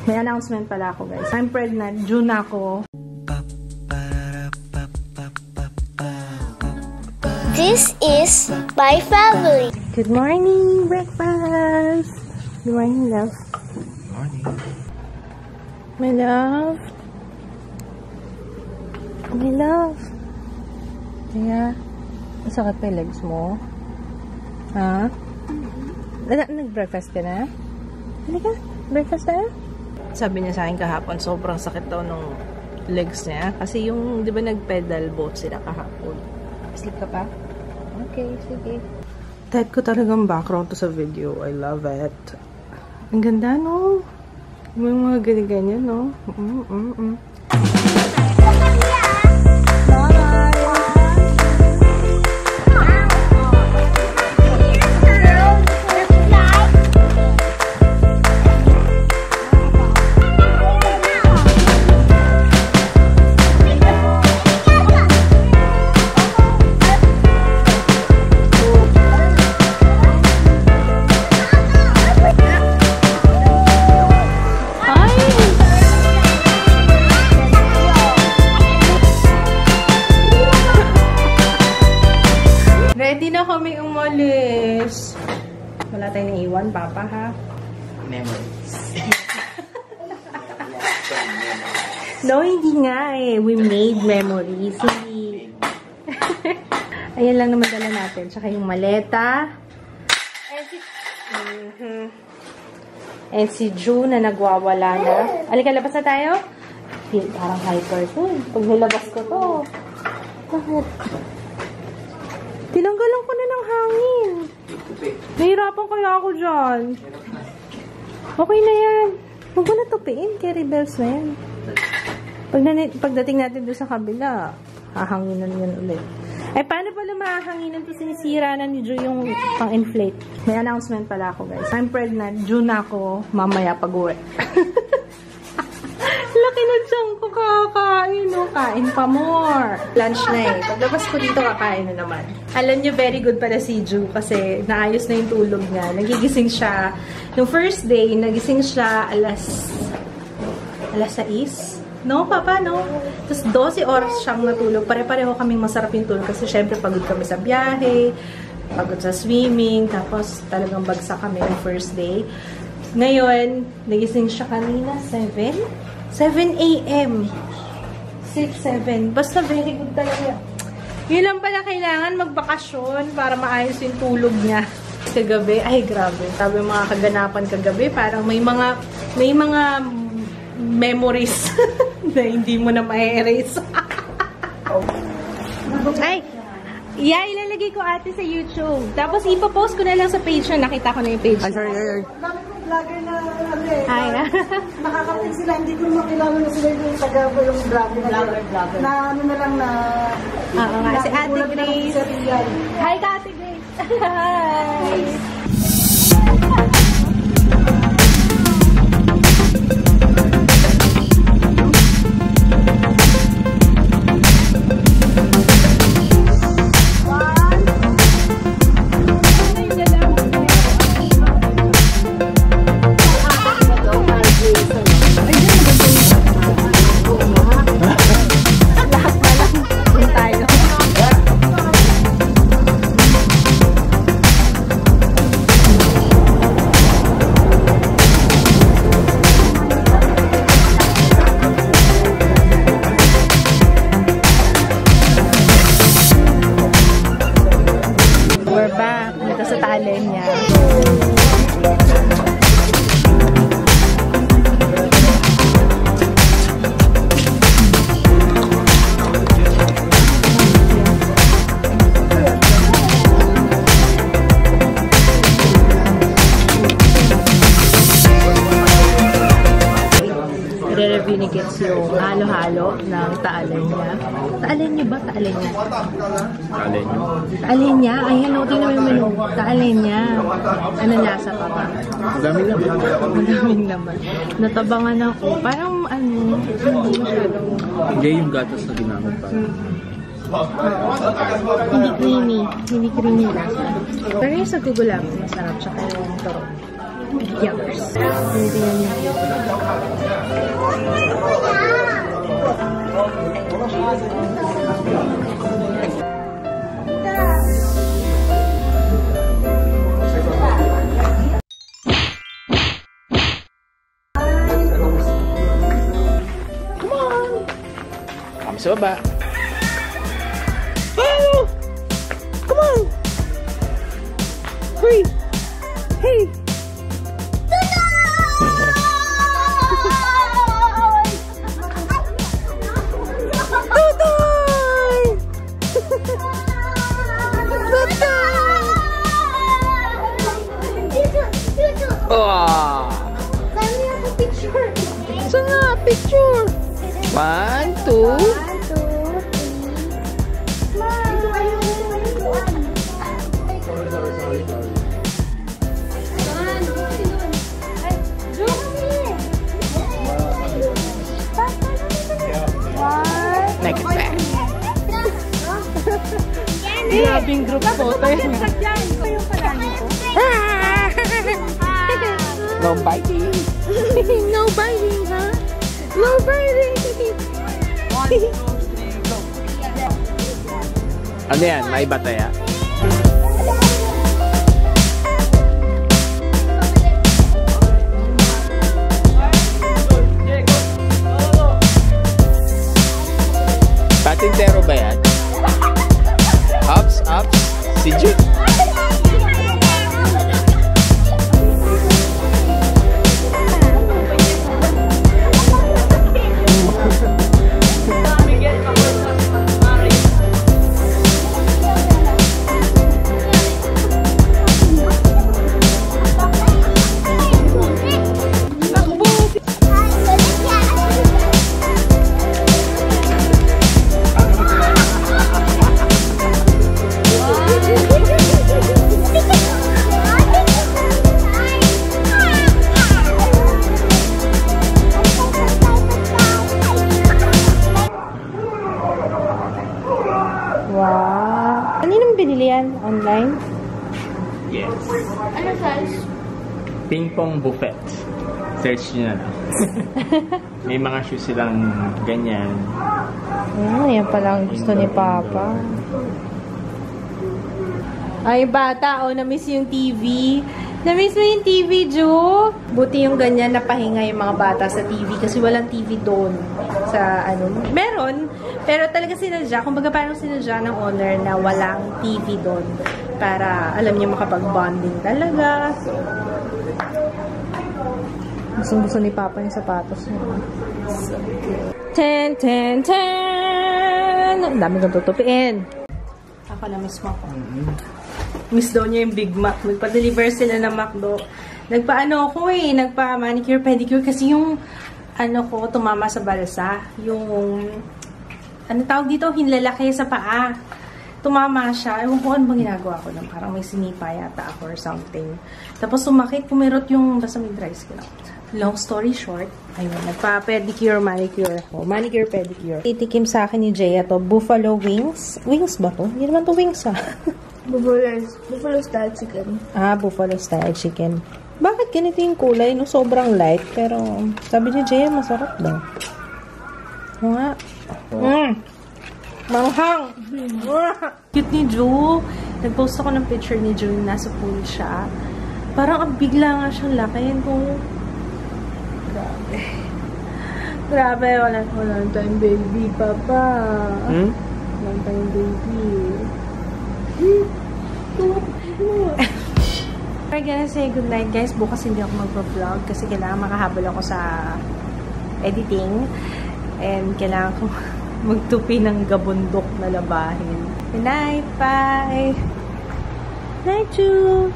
May announcement pala ako, guys. I'm pregnant. June ako. This is my family. Good morning, breakfast. Good morning, love. Good morning. My love. My love. Kaya, masakit pa yung legs mo? Ha? Nag-breakfast ka na? Halika, breakfast na? Sabi niya sa akin kahapon, sobrang sakit daw ng legs niya. Kasi yung, di ba, nag-pedal boat sila kahapon. Sleep ka pa? Okay, sige. Type ko talagang background to sa video. I love it. Ang ganda, no? May mga ganyan-ganyan, no? Ready na kami umalis. Wala tayong naiwan, Papa, ha? Memories. No, hindi nga eh. We made memories. Hindi. Ayan lang naman dala natin. Tsaka yung maleta. And si June na nagwawala na. Alika, labas na tayo? Parang hyper to. Pag nilabas ko to. Bakit? Tinanggalan ko na ng hangin. Nahirapan kaya ako dyan. Okay na yan. Huwag mo na tupiin. Carry bells na yan. Pagdating natin doon sa kabila, hahanginan yan ulit. Eh, paano pala mahahanginan to? Sinisira na ni Ju yung pang-inflate. May announcement pala ako, guys. I'm pregnant. June ako. Mamaya pag-uwi. Laki na dyan ko kakain, no? Kain pa more. Lunch na eh. Paglabas ko dito, kakain na naman. Alam nyo, very good pala si Ju kasi naayos na yung tulog niya. Nagigising siya. Yung first day, nagising siya alas 6. No, Papa, no? Tapos 12 oras siyang natulog. Pare-pareho kaming masarap yung tulog kasi syempre pagod kami sa biyahe, pagod sa swimming, tapos talagang bagsak kami yung first day. Ngayon, nagising siya kanina, 7 a.m. 6, 7. Basta very good talaga. Yun lang pala kailangan magbakasyon para maayos yung tulog niya. Kagabi, ay grabe. Sabi mga kaganapan kagabi, parang may mga memories na hindi mo na ma-erase. Ay! Yeah, ilalagay ko ate sa YouTube. Tapos ipapost ko na lang sa page na nakita ko na yung page. Ay, sorry. Vlogger na ano eh. Ay, nakakating sila, hindi ko makilala na sila yung taga yung vlogger. Na ano na lang na... Oo nga, si Ate Grace. Hi, Ate Grace. Hi. We're back. Dito sa Talenya. Re-review ni Kids yung halo-halo ng Talenya. Talenya ba? Talenya. Talenya. Talenya? Ayan, o, tingnan mo yung menu. Talenya. Ano lasa pa ba? Madaming naman. Madaming naman. Natabangan ako. Parang ano, hindi masyadong... Hindi yung gatas na ginamit pa. Hindi creamy. Hindi creamy lasa. Pero yung sa tigulang, masarap. Tsaka yung toro. Yummers. Kami sa baba. Oh! Come on! Hurry! Hey! Tutoy! Oh! Saan nga? Picture! 1, 2. Next back. Grabing group photo yun. No biting. No biting, ha? No biting! Ano yan? May bataya? Patintero ba yan? Ups, ups. Si Jude. Wow! Kaninong binili yan? Online? Yes. Ano size? Ping pong buffet. Search nyo na lang. May mga shoes silang ganyan. Yan pala ang gusto ni Papa. Ay, bata, na-miss yung TV. Na-miss mo yung TV, Ju? Buti yung ganyan napahinga yung mga bata sa TV kasi walang TV doon. Sa meron, pero talaga sinadya, kumbaga parang sinadya ng owner na walang TV doon para, alam niyo, makapag-bonding talaga. So, gusto ni Papa yung sapatos niya. So, 10, 10, 10! Ang dami kong tutupiin. Ako na miss mo ako. Miss daw niya yung Big Mac. Nagpa-deliver sila ng McDo. Nagpa-ano ako nagpa-manicure, pedicure kasi yung ko, tumama sa balsa. Yung, tawag dito, hinlalaki sa paa. Tumama siya. Ewan ko ano bang ginagawa ko lang. Parang may sinipa yata ako or something. Tapos sumakit, kumirot yung, basta may dry skin out. Long story short, ayun, nagpa-pedicure, manicure ako. Manicure, pedicure. Titikim sa akin ni Jaya to, buffalo wings. Wings ba to? Hindi naman to wings, ha? Buffalo style chicken. Ah, buffalo style chicken. Bakit ganito yung kulay? No? Sobrang light. Pero, sabi ni Jaya, masarap daw. Oo nga. Manghang! Cute ni Ju. Nag-post ako ng picture ni Ju. Nasa pool siya. Parang ang bigla nga siyang laki. Grabe. Grabe. Walang time baby, Papa. Walang time baby. We're gonna say goodnight, guys. Bukas hindi ako mag-vlog kasi kailangan makahabol ako sa editing and kailangan ko magtupi ng gabundok na labahin. Good night, bye! Night, Ju!